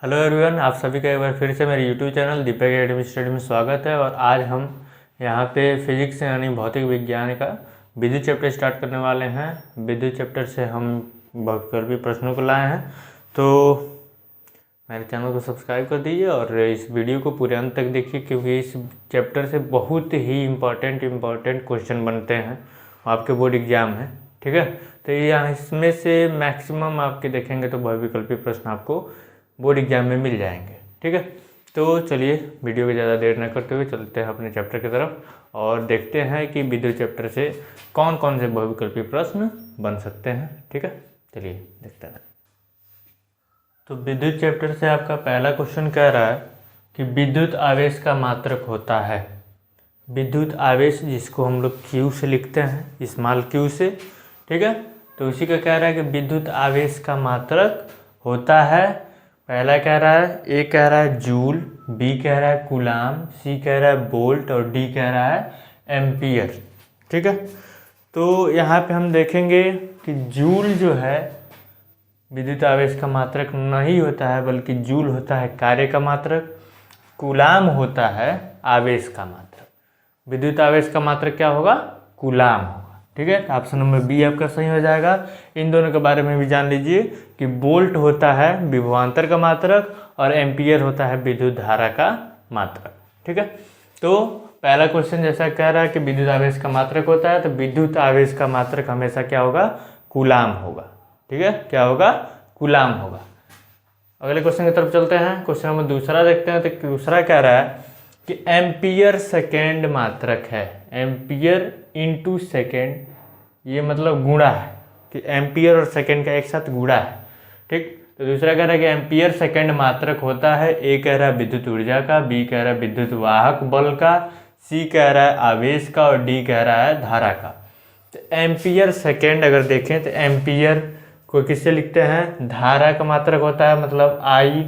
Hello everyone, आप सभी का एक बार फिर से मेरे यूट्यूब चैनल दीपक एकेडमी स्टडी में स्वागत है। और आज हम यहाँ पे फिजिक्स यानी भौतिक विज्ञान का विद्युत चैप्टर स्टार्ट करने वाले हैं। विद्युत चैप्टर से हम बहुविकल्पी प्रश्नों को लाए हैं, तो मेरे चैनल को सब्सक्राइब कर दीजिए और इस वीडियो को पूरे अंत तक देखिए, क्योंकि इस चैप्टर से बहुत ही इम्पॉर्टेंट क्वेश्चन बनते हैं, आपके बोर्ड एग्जाम है। ठीक है, तो यहाँ इसमें से मैक्सिमम आपके देखेंगे तो बहुविकल्पी प्रश्न आपको बोर्ड एग्जाम में मिल जाएंगे। ठीक है, तो चलिए वीडियो को ज़्यादा देर न करते हुए चलते हैं अपने चैप्टर की तरफ और देखते हैं कि विद्युत चैप्टर से कौन कौन से बहुविकल्पी प्रश्न बन सकते हैं। ठीक है, चलिए देखते हैं। तो विद्युत चैप्टर से आपका पहला क्वेश्चन कह रहा है कि विद्युत आवेश का मात्रक होता है। विद्युत आवेश जिसको हम लोग Q से लिखते हैं, स्मॉल Q से। ठीक है, तो उसी का कह रहा है कि विद्युत आवेश का मात्रक होता है। पहला कह रहा है, ए कह रहा है जूल, बी कह रहा है कूलाम, सी कह रहा है वोल्ट और डी कह रहा है एम्पियर। ठीक है, तो यहाँ पे हम देखेंगे कि जूल जो है विद्युत आवेश का मात्रक नहीं होता है, बल्कि जूल होता है कार्य का मात्रक, कूलाम होता है आवेश का मात्रक। विद्युत आवेश का मात्रक क्या होगा? कूलाम होगा। ठीक है, तो ऑप्शन नंबर बी आपका सही हो जाएगा। इन दोनों के बारे में भी जान लीजिए कि वोल्ट होता है विभवांतर का मात्रक और एम्पियर होता है विद्युत धारा का मात्रक। ठीक है, तो पहला क्वेश्चन जैसा कह रहा है कि विद्युत आवेश का मात्रक होता है, तो विद्युत आवेश का मात्रक हमेशा क्या होगा? कूलाम होगा। ठीक है, क्या होगा? कूलाम होगा। अगले क्वेश्चन की तरफ चलते हैं। क्वेश्चन नंबर दूसरा देखते हैं। तो दूसरा कह रहा है कि एम्पियर सेकेंड मात्रक है। एम्पियर इंटू सेकेंड, ये मतलब गुणा है कि एम्पियर और सेकेंड का एक साथ गुणा है। ठीक, तो दूसरा कह रहा है कि एम्पियर सेकेंड मात्रक होता है। ए कह रहा है विद्युत ऊर्जा का, बी कह रहा है विद्युत वाहक बल का, सी कह रहा है आवेश का और डी कह रहा है धारा का। तो एम्पियर सेकेंड अगर देखें तो एम्पियर को किससे लिखते हैं? धारा का मात्रक होता है, मतलब आई।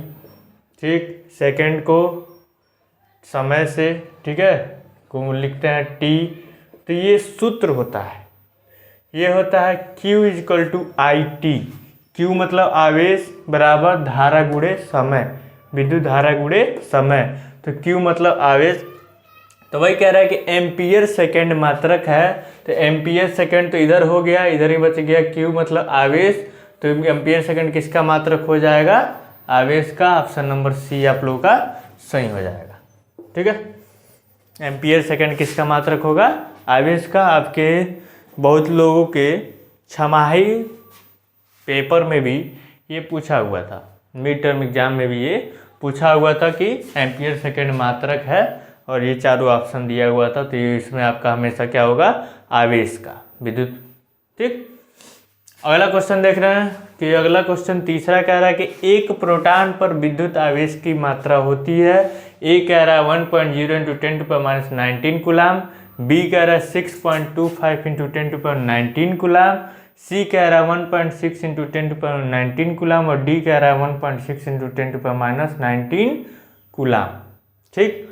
ठीक, सेकेंड को समय से, ठीक है, को लिखते हैं टी। तो ये सूत्र होता है, ये होता है Q equal to I T. Q मतलब आवेश बराबर धारा गुणे समय, विद्युत धारा गुणे समय। तो Q मतलब आवेश। तो वही कह रहा है कि एम्पियर सेकेंड मात्रक है, तो एम्पियर सेकेंड तो इधर हो गया, इधर ही बच गया Q मतलब आवेश। तो एम्पियर सेकेंड किसका मात्रक हो जाएगा? आवेश का। ऑप्शन नंबर सी आप लोगों का सही हो जाएगा। ठीक है, एम्पियर सेकेंड किसका मात्रक होगा? आवेश का। आपके बहुत लोगों के छमाही पेपर में भी ये पूछा हुआ था, मिड टर्म एग्जाम में भी ये पूछा हुआ था कि एम्पियर सेकेंड मात्रक है, और ये चारों ऑप्शन दिया हुआ था। तो ये इसमें आपका हमेशा क्या होगा? आवेश का, विद्युत। ठीक, अगला क्वेश्चन देख रहे हैं कि अगला क्वेश्चन तीसरा कह रहा है कि एक प्रोटॉन पर विद्युत आवेश की मात्रा होती है। ए कह रहा है 1.0 इंटू 10⁻19 कूलाम, बी कह रहा है 6.25 इंटू 10⁻19 कूलाम, सी कह रहा है 1.6 इंटू 10⁻19 कूलाम और डी कह रहा है 1.6 इंटू 10⁻19 कूलाम। ठीक,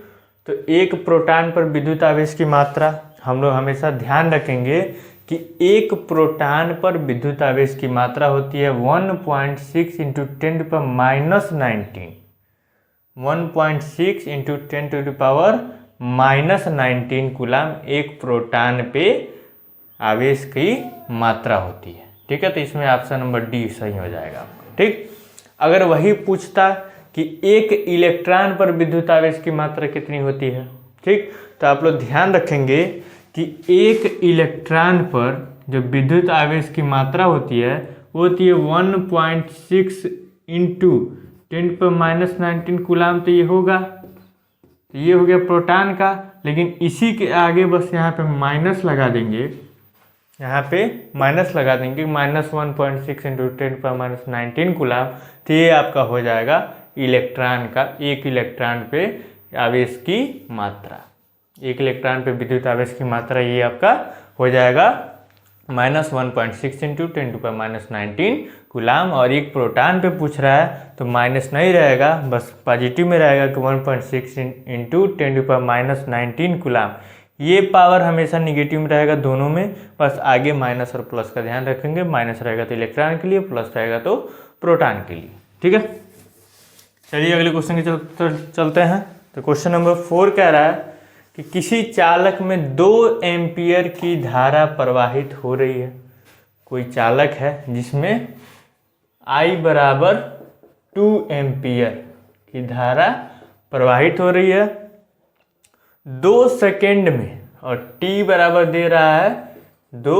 तो एक प्रोटॉन पर विद्युत आवेश की मात्रा हम लोग हमेशा ध्यान रखेंगे कि एक प्रोटॉन पर विद्युत आवेश की मात्रा होती है 1.6 इंटू 10⁻19। 1.6 इंटू 10⁻19 कूलाम एक प्रोटॉन पे आवेश की मात्रा होती है। ठीक है, तो इसमें ऑप्शन नंबर डी सही हो जाएगा आपको। ठीक, अगर वही पूछता कि एक इलेक्ट्रॉन पर विद्युत आवेश की मात्रा कितनी होती है, ठीक, तो आप लोग ध्यान रखेंगे कि एक इलेक्ट्रॉन पर जो विद्युत आवेश की मात्रा होती है वो होती है 1.6 इंटू 10⁻19 कूलाम। तो ये होगा, तो ये हो गया प्रोटॉन का। लेकिन इसी के आगे बस यहाँ पे माइनस लगा देंगे, यहाँ पे माइनस लगा देंगे, -1.6 इंटू 10⁻19 कूलाम। तो ये आपका हो जाएगा इलेक्ट्रॉन का, एक इलेक्ट्रॉन पे आवेश की मात्रा, एक इलेक्ट्रॉन पे विद्युत आवेश की मात्रा ये आपका हो जाएगा -1.6 इंटू 10⁻19 कूलाम। और एक प्रोटॉन पे पूछ रहा है तो माइनस नहीं रहेगा, बस पॉजिटिव में रहेगा कि 1.6 इंटू 10⁻19 कूलाम। ये पावर हमेशा निगेटिव में रहेगा दोनों में, बस आगे माइनस और प्लस का ध्यान रखेंगे। माइनस रहेगा तो इलेक्ट्रॉन के लिए, प्लस रहेगा तो प्रोटॉन के लिए। ठीक है, चलिए अगले क्वेश्चन की चलते हैं। तो क्वेश्चन नंबर 4 कह रहा है कि किसी चालक में 2 एम्पियर की धारा प्रवाहित हो रही है। कोई चालक है जिसमें I बराबर 2 एम्पियर की धारा प्रवाहित हो रही है 2 सेकेंड में, और t बराबर दे रहा है 2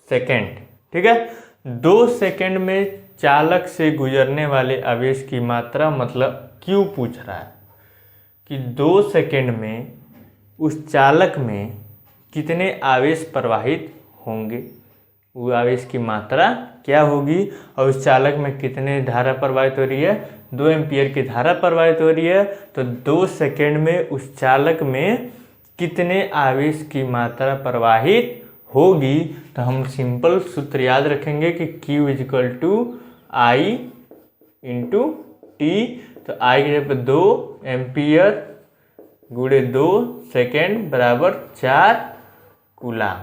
सेकेंड। ठीक है, 2 सेकेंड में चालक से गुजरने वाले आवेश की मात्रा मतलब Q पूछ रहा है कि 2 सेकेंड में उस चालक में कितने आवेश प्रवाहित होंगे, वो आवेश की मात्रा क्या होगी, और उस चालक में कितने धारा प्रवाहित हो रही है, 2 एम्पियर की धारा प्रवाहित हो रही है। तो 2 सेकेंड में उस चालक में कितने आवेश की मात्रा प्रवाहित होगी। तो हम सिंपल सूत्र याद रखेंगे कि Q equal to I into T. तो I की जगह 2 एम्पियर गुणे 2 सेकेंड बराबर 4 कूलाम।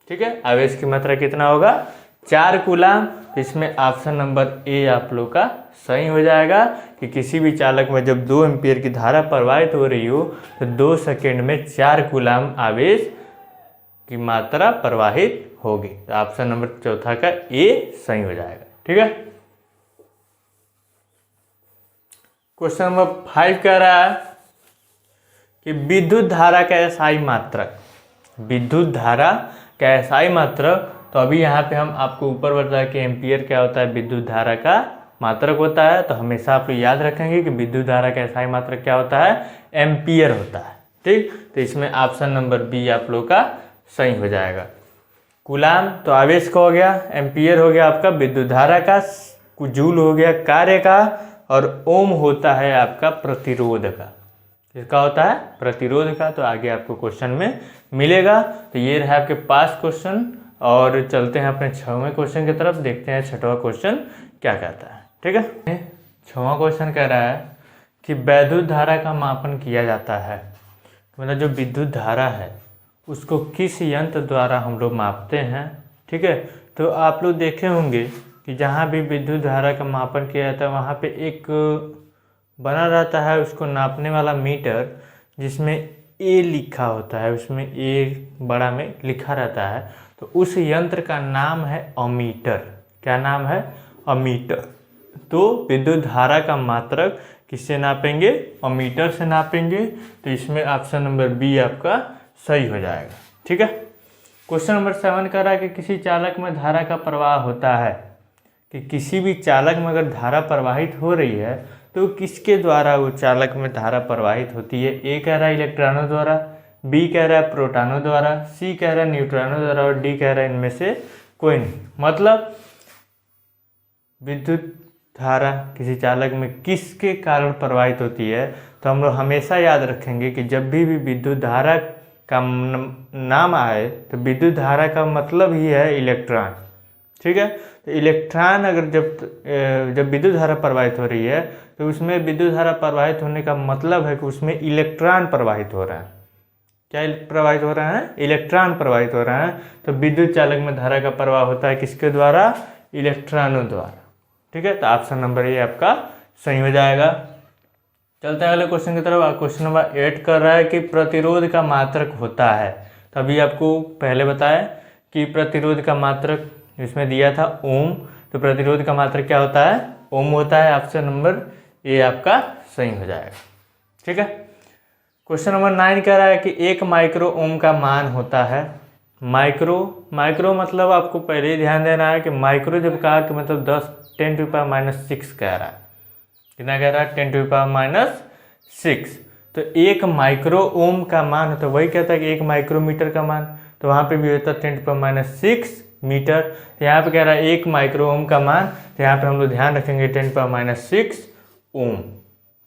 ठीक है, आवेश की मात्रा कितना होगा, 4 कूलाम। तो इसमें ऑप्शन नंबर ए आप लोग का सही हो जाएगा कि किसी भी चालक में जब 2 एम्पियर की धारा प्रवाहित हो रही हो तो 2 सेकेंड में 4 कूलाम आवेश की मात्रा प्रवाहित होगी। तो ऑप्शन नंबर चौथा का ए सही हो जाएगा। ठीक है, क्वेश्चन नंबर 5 कह रहा है कि विद्युत धारा का एसआई मात्रक, विद्युत धारा का एसआई मात्रक। तो अभी यहाँ पे हम आपको ऊपर बताया कि एम्पियर क्या होता है, विद्युत धारा का मात्रक होता है। तो हमेशा आप याद रखेंगे कि विद्युत धारा का एसआई मात्रक क्या होता है, एम्पियर होता है। ठीक, तो इसमें ऑप्शन नंबर बी आप लोग का सही हो जाएगा। कूलाम तो आवेश का हो गया, एम्पियर हो गया आपका विद्युत धारा का, जूल हो गया कार्य का, और ओम होता है आपका प्रतिरोध का। किसका होता है, प्रतिरोध का। तो आगे आपको क्वेश्चन में मिलेगा। तो ये रहा आपके पास क्वेश्चन, और चलते हैं अपने 6वें क्वेश्चन की तरफ, देखते हैं 6वां क्वेश्चन क्या कहता है। ठीक है, 6वां क्वेश्चन कह रहा है कि विद्युत धारा का मापन किया जाता है, मतलब जो विद्युत धारा है उसको किस यंत्र द्वारा हम लोग मापते हैं। ठीक है, तो आप लोग देखे होंगे कि जहाँ भी विद्युत धारा का मापन किया जाता है वहाँ पे एक बना रहता है उसको नापने वाला मीटर, जिसमें ए लिखा होता है, उसमें ए बड़ा में लिखा रहता है। तो उस यंत्र का नाम है अमीटर। क्या नाम है, अमीटर। तो विद्युत धारा का मात्रक किससे नापेंगे, अमीटर से नापेंगे। तो इसमें ऑप्शन नंबर बी आपका सही हो जाएगा। ठीक है, क्वेश्चन नंबर 7 कह रहा है कि किसी चालक में धारा का प्रवाह होता है, कि किसी भी चालक में अगर धारा प्रवाहित हो रही है तो किसके द्वारा वो चालक में धारा प्रवाहित होती है। ए कह रहा है इलेक्ट्रॉनों द्वारा, बी कह रहा है प्रोटॉनों द्वारा, सी कह रहा है न्यूट्रॉनों द्वारा, और डी कह रहा है इनमें से कोई नहीं। मतलब विद्युत धारा किसी चालक में किसके कारण प्रवाहित होती है। तो हम लोग हमेशा याद रखेंगे कि जब भी विद्युत धारा का नाम आए तो विद्युत धारा का मतलब ही है इलेक्ट्रॉन। ठीक है, तो इलेक्ट्रॉन अगर जब विद्युत धारा प्रवाहित हो रही है तो उसमें विद्युत धारा प्रवाहित होने का मतलब है कि उसमें इलेक्ट्रॉन प्रवाहित हो रहा है। क्या प्रवाहित हो रहा है, इलेक्ट्रॉन प्रवाहित हो रहा है। तो विद्युत चालक में धारा का प्रवाह होता है किसके द्वारा, इलेक्ट्रॉनों द्वारा। ठीक है, तो ऑप्शन नंबर ए आपका सही हो जाएगा। चलते हैं अगले क्वेश्चन की तरफ। क्वेश्चन नंबर 8 कर रहा है कि प्रतिरोध का मात्रक होता है। तो अभी आपको पहले बताया कि प्रतिरोध का मात्रक इसमें दिया था ओम। तो प्रतिरोध का मात्रक क्या होता है, ओम होता है। ऑप्शन नंबर ए आपका सही हो जाएगा। ठीक है, क्वेश्चन नंबर 9 कह रहा है कि 1 माइक्रो ओम का मान होता है। माइक्रो मतलब आपको पहले ही ध्यान देना है कि माइक्रो जब कहा कि मतलब 10⁻⁻6 कह रहा है। कितना कह रहा है, 10⁻⁻6। तो 1 माइक्रो ओम का मान होता है, वही कहता है कि 1 माइक्रोमीटर का मान, तो वहाँ पे भी होता है 10⁻6 मीटर। तो यहाँ पे कह रहा है 1 माइक्रो ओम का मान, तो यहाँ पे हम लोग ध्यान रखेंगे 10⁻6 ओम।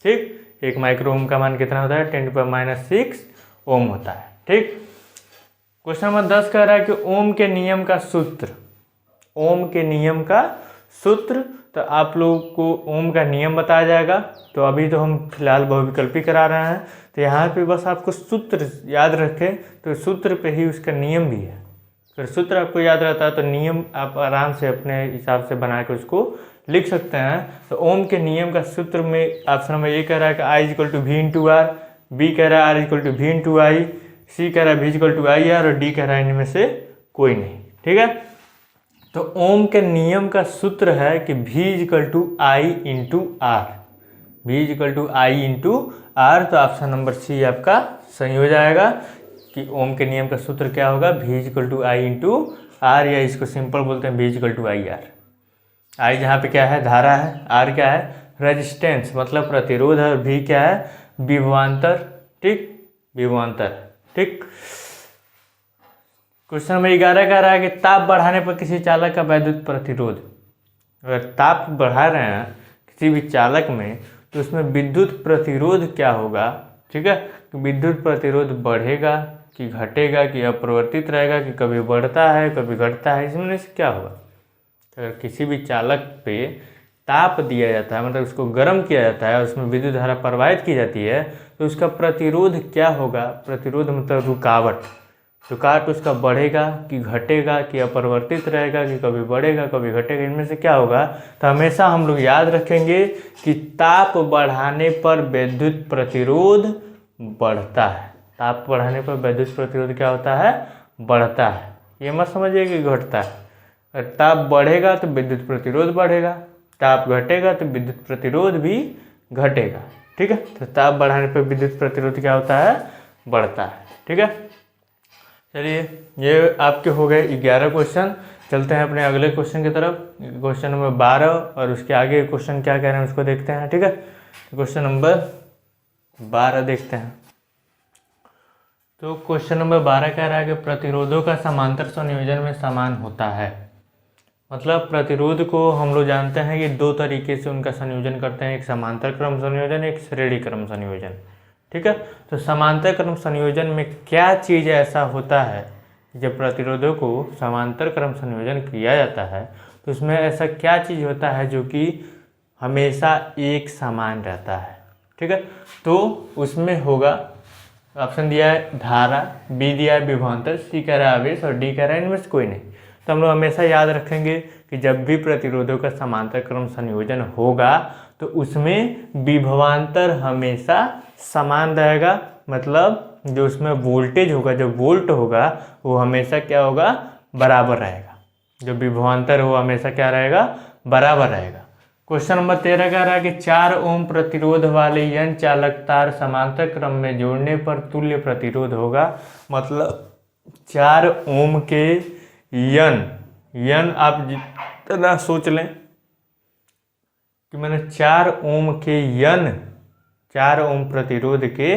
ठीक, 1 माइक्रो ओम का मान कितना होता है, 10⁻6 ओम होता है। ठीक, क्वेश्चन नंबर 10 कह रहा है कि ओम के नियम का सूत्र, ओम के नियम का सूत्र। तो आप लोगों को ओम का नियम बताया जाएगा। तो अभी तो हम फिलहाल बहुविकल्पी करा रहे हैं, तो यहाँ पे बस आपको सूत्र याद रखें, तो सूत्र पे ही उसका नियम भी है। अगर सूत्र आपको याद रहता है तो नियम आप आराम से अपने हिसाब से बना के उसको लिख सकते हैं। तो ओम के नियम का सूत्र में ऑप्शन नंबर ए कह रहा है कि I equal to V into R, B कह रहा है R equal to V into I, C कह रहा है V equal to I R और डी कह रहा है इनमें से कोई नहीं। ठीक है, तो ओम के नियम का सूत्र है कि v equal to I into R, V equal to I into R. तो ऑप्शन नंबर सी आपका सही हो जाएगा कि ओम के नियम का सूत्र क्या होगा, v equal to I into R, या इसको सिंपल बोलते हैं v equal to I R. I जहाँ पे क्या है, धारा है, आर क्या है, रेजिस्टेंस मतलब प्रतिरोध है, और v क्या है, विभवांतर। ठीक, विभवांतर। ठीक, क्वेश्चन नंबर 11 कह रहा है कि ताप बढ़ाने पर किसी चालक का वैद्युत प्रतिरोध, अगर ताप बढ़ा रहे हैं किसी भी चालक में तो उसमें विद्युत प्रतिरोध क्या होगा। ठीक है, कि विद्युत प्रतिरोध बढ़ेगा कि घटेगा कि अपरिवर्तित रहेगा कि कभी बढ़ता है कभी घटता है, इसमें से क्या होगा। अगर किसी भी चालक पे ताप दिया जाता है, मतलब उसको गर्म किया जाता है, उसमें विद्युत धारा प्रवाहित की जाती है, तो उसका प्रतिरोध क्या होगा। प्रतिरोध मतलब रुकावट, रुकावट उसका बढ़ेगा कि घटेगा कि अपरिवर्तित रहेगा कि कभी बढ़ेगा कभी घटेगा, इनमें से क्या होगा। तो हमेशा हम लोग याद रखेंगे कि ताप बढ़ाने पर विद्युत प्रतिरोध बढ़ता है, ताप बढ़ाने पर विद्युत प्रतिरोध क्या होता है, बढ़ता है। ये मत समझिए कि घटता है। अगर ताप बढ़ेगा तो विद्युत प्रतिरोध बढ़ेगा, ताप घटेगा तो विद्युत प्रतिरोध भी घटेगा। ठीक है, तो ताप बढ़ाने पर विद्युत प्रतिरोध क्या होता है, बढ़ता है। ठीक है, चलिए ये आपके हो गए 11 क्वेश्चन। चलते हैं अपने अगले क्वेश्चन की तरफ, क्वेश्चन नंबर 12, और उसके आगे क्वेश्चन क्या कह रहे हैं उसको देखते हैं। ठीक है, क्वेश्चन नंबर 12 देखते हैं। तो क्वेश्चन नंबर 12 कह रहा है कि प्रतिरोधों का समांतर संयोजन में समान होता है। मतलब प्रतिरोध को हम लोग जानते हैं कि दो तरीके से उनका संयोजन करते हैं, एक समांतर क्रम संयोजन, एक श्रेणी क्रम संयोजन। ठीक है, तो समांतर क्रम संयोजन में क्या चीज़ ऐसा होता है, जब प्रतिरोधों को समांतर क्रम संयोजन किया जाता है तो उसमें ऐसा क्या चीज़ होता है जो कि हमेशा एक समान रहता है। ठीक है, तो उसमें होगा, ऑप्शन दिया है धारा, बी दिया है विभवांतर, सी कह रहा है आवेश और डी कह रहा है इनमें से कोई नहीं। तो हम लोग हमेशा याद रखेंगे कि जब भी प्रतिरोधों का समांतर क्रम संयोजन होगा तो उसमें विभवांतर हमेशा समान रहेगा, मतलब जो उसमें वोल्टेज होगा, जो वोल्ट होगा वो हमेशा क्या होगा, बराबर रहेगा। जो विभवांतर हो हमेशा क्या रहेगा, बराबर रहेगा। क्वेश्चन नंबर 13 कह रहा है कि 4 ओम प्रतिरोध वाले यन चालक तार समांतर क्रम में जोड़ने पर तुल्य प्रतिरोध होगा। मतलब 4 ओम के यन आप जितना सोच लें कि मैंने 4 ओम के 4 ओम प्रतिरोध के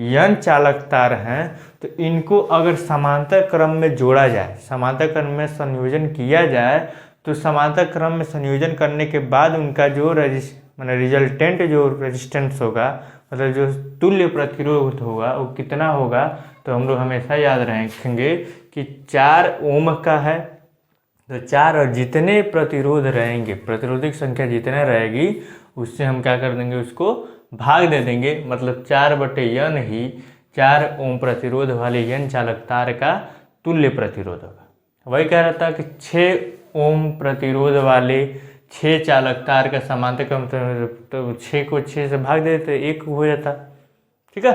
यन चालक तार हैं, तो इनको अगर समांतर क्रम में जोड़ा जाए, समांतर क्रम में संयोजन किया जाए, तो समांतर क्रम में संयोजन करने के बाद उनका जो रिजल्टेंट जो रेजिस्टेंस होगा, मतलब जो तुल्य प्रतिरोध होगा वो कितना होगा। तो हम लोग हमेशा याद रखेंगे कि 4 ओम का है, तो 4 और जितने प्रतिरोध रहेंगे, प्रतिरोधी की संख्या जितने रहेगी उससे हम क्या कर देंगे, उसको भाग दे देंगे। मतलब 4/n ही 4 ओम प्रतिरोध वाले यन चालक तार का तुल्य प्रतिरोध होगा। वही कह रहा था कि 6 ओम प्रतिरोध वाले 6 चालक तार का समांतर क्रम, तो 6 को 6 से भाग देते 1 हो जाता। ठीक है,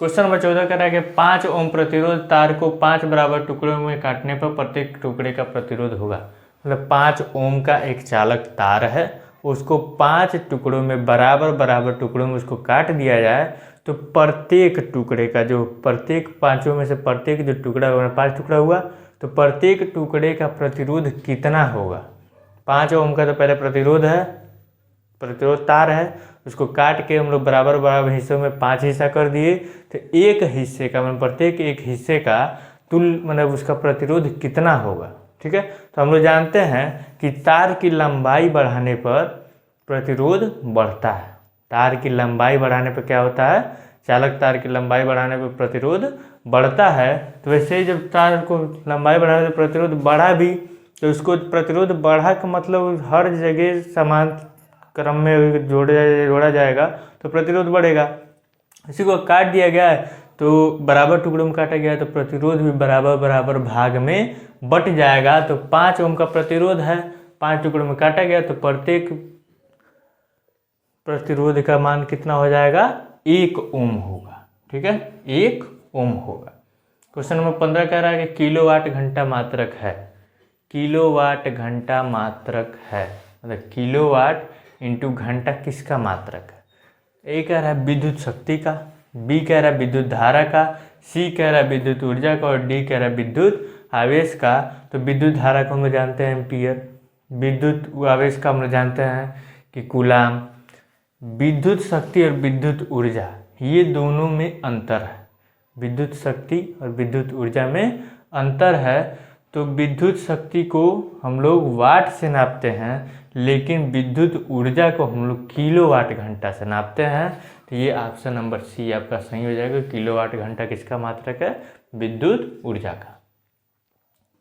क्वेश्चन नंबर 14 कह रहा है कि 5 ओम प्रतिरोध तार को 5 बराबर टुकड़ों में काटने पर प्रत्येक टुकड़े का प्रतिरोध होगा। मतलब 5 ओम का एक चालक तार है, उसको 5 टुकड़ों में बराबर टुकड़ों में उसको काट दिया जाए, तो प्रत्येक टुकड़े का जो प्रत्येक 5 में से प्रत्येक जो टुकड़ा हुआ, 5 टुकड़ा हुआ, तो प्रत्येक टुकड़े का प्रतिरोध कितना होगा। 5 ओम का तो पहले प्रतिरोध है, प्रतिरोध तार है, उसको काट के हम लोग बराबर हिस्सों में 5 हिस्सा कर दिए, तो एक हिस्से का मतलब प्रत्येक एक हिस्से का मतलब उसका प्रतिरोध कितना होगा। ठीक है, तो हम लोग जानते हैं कि तार की लंबाई बढ़ाने पर प्रतिरोध बढ़ता है। तार की लंबाई बढ़ाने पर क्या होता है, चालक तार की लंबाई बढ़ाने पर प्रतिरोध बढ़ता है। तो वैसे ही जब तार को लंबाई बढ़ाने पर प्रतिरोध बढ़ा भी, तो उसको प्रतिरोध बढ़ा का मतलब हर जगह समान क्रम में जोड़ा जाएगा तो प्रतिरोध बढ़ेगा। इसी को काट दिया गया है तो बराबर टुकड़ों में काटा गया है, तो प्रतिरोध भी बराबर भाग में बट जाएगा। तो 5 ओम का प्रतिरोध है, 5 टुकड़ों में काटा गया तो प्रत्येक प्रतिरोध का मान कितना हो जाएगा, 1 ओम होगा। ठीक है, 1 ओम होगा। क्वेश्चन नंबर 15 कह रहा है कि किलोवाट घंटा मात्रक है। किलोवाट घंटा मात्रक है मतलब किलोवाट इंटू घंटा किसका मात्रक है। ए कह रहा है विद्युत शक्ति का, बी कह रहा है विद्युत धारा का, सी कह रहा है विद्युत ऊर्जा का और डी कह रहा है विद्युत आवेश का। तो विद्युत धारा को हम जानते हैं एम्पियर, विद्युत आवेश का हम जानते हैं कि कूलाम। विद्युत शक्ति और विद्युत ऊर्जा ये दोनों में अंतर है, विद्युत शक्ति और विद्युत ऊर्जा में अंतर है। तो विद्युत शक्ति को हम लोग वाट से नापते हैं, लेकिन विद्युत ऊर्जा को हम लोग किलोवाट घंटा से नापते हैं। तो ये ऑप्शन नंबर सी आपका सही हो जाएगा। किलोवाट घंटा किसका मात्रक है, विद्युत ऊर्जा का।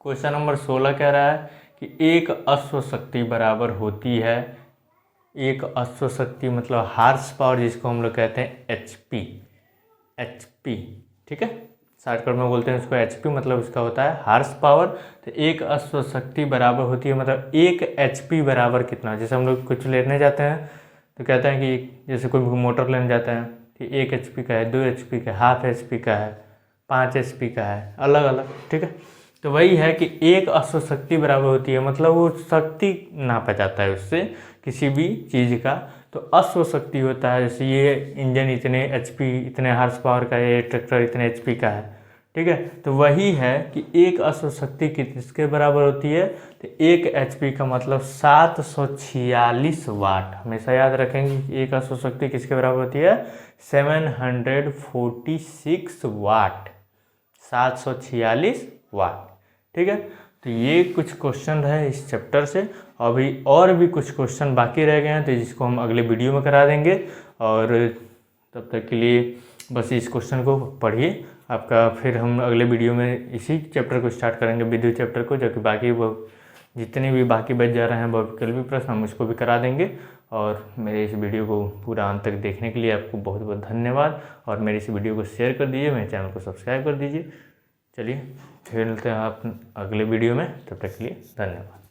क्वेश्चन नंबर 16 कह रहा है कि एक अश्व शक्ति बराबर होती है, एक अश्व शक्ति मतलब हार्स पावर जिसको हम लोग कहते हैं एचपी, एचपी। ठीक है, शॉर्टकट में बोलते हैं उसको एचपी, मतलब इसका होता है हार्स पावर। तो एक अश्व शक्ति बराबर होती है मतलब एक एचपी बराबर कितना। जैसे हम लोग कुछ लेने जाते हैं तो कहते हैं कि जैसे कोई मोटर लेने जाते हैं कि 1 एचपी का है, 2 एचपी का है, हाफ एचपी का है, 5 एचपी का है, अलग अलग। ठीक है, तो वही है कि एक अश्व शक्ति बराबर होती है मतलब वो शक्ति नापा जाता है उससे किसी भी चीज़ का। तो अश्व शक्ति होता है जैसे ये इंजन इतने एचपी, इतने हार्स पावर का है, ये ट्रैक्टर इतने एचपी का है। ठीक है, तो वही है कि एक अश्व शक्ति किसके बराबर होती है। तो 1 एचपी का मतलब 746 वाट। हमेशा याद रखेंगे कि एक अश्व शक्ति किसके बराबर होती है, 746 वाट, 746 वाट। ठीक है, तो ये कुछ क्वेश्चन रहे इस चैप्टर से। अभी और भी कुछ क्वेश्चन बाकी रह गए हैं तो जिसको हम अगले वीडियो में करा देंगे। और तब तक के लिए बस इस क्वेश्चन को पढ़िए। आपका फिर हम अगले वीडियो में इसी चैप्टर को स्टार्ट करेंगे, विद्युत चैप्टर को, जो कि बाकी वो जितने भी बाकी बच जा रहे हैं वैकल्पिक प्रश्न हम उसको भी करा देंगे। और मेरे इस वीडियो को पूरा अंत तक देखने के लिए आपको बहुत बहुत धन्यवाद। और मेरे इस वीडियो को शेयर कर दीजिए, मेरे चैनल को सब्सक्राइब कर दीजिए। चलिए फिर मिलते हैं आप अगले वीडियो में, तब तक के लिए धन्यवाद।